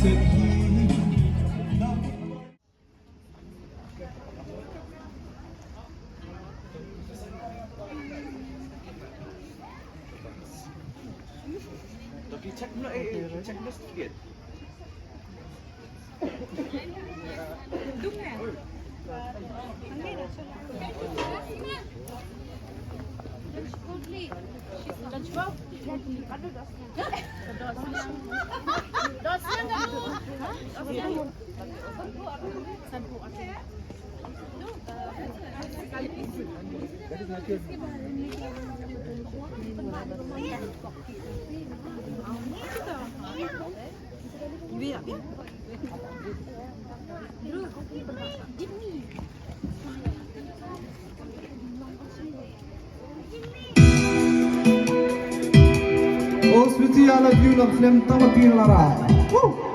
Tapi cek dulu, cek dulu sedikit. Oh, sweetie, I love you, love them, tama pinalaray. Woo!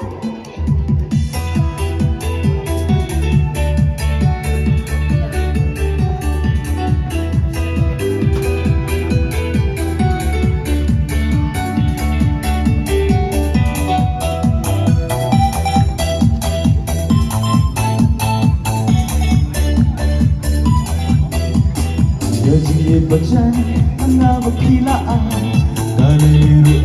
Jadi bacan ana makilaan Naliru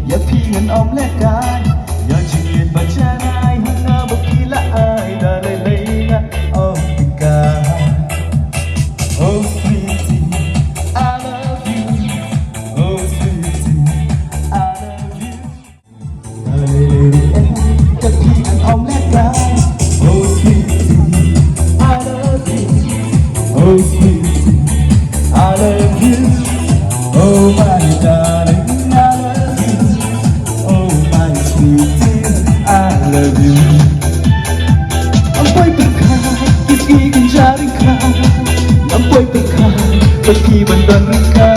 ya pingan om lekan Ya jadi bacan ay ana makilaan Nalilay na om tingkah Oh sweetie, I love you Oh sweetie, I love you Naliru ya pingan om lekan Oh sweetie, I love you Oh sweetie I love you, oh my darling, I love you, oh my sweetie, I love you. Amoy pagka, isigin jaring ka, amoy pagka, pagkibandan ka.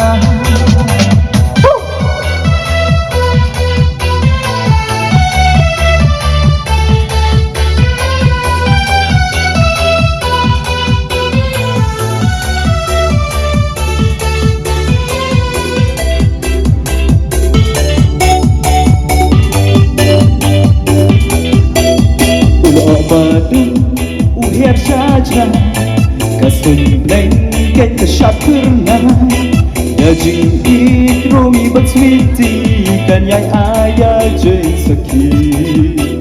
Uher saja Kasembleng ken kasyapurna Ya jingit rumi bat sweetie Kan yai ayah jeng sakit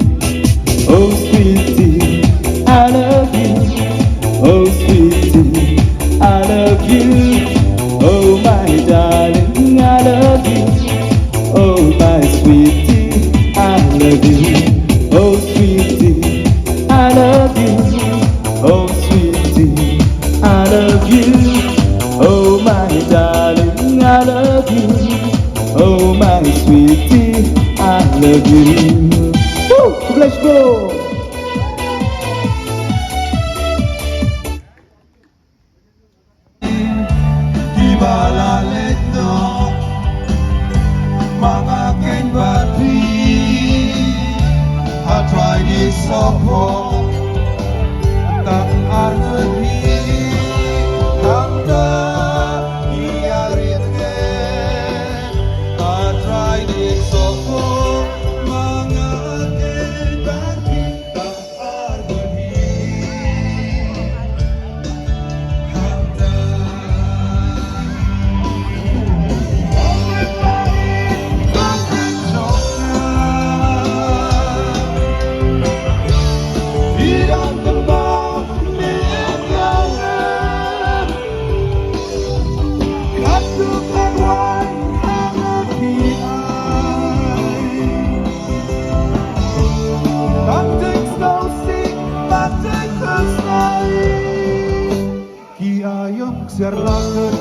Oh sweetie, I love you Oh sweetie, I love you Oh my darling, I love you Oh my sweetie, I love you Oh sweetie, I love you Oh sweetie, I love you Oh my darling, I love you Oh my sweetie, I love you. Woo! Let's go! Di balaletno mga kenbati I try this so hard tak arti tanda iarite I try this so hard mga kenbati tak arti Serlaken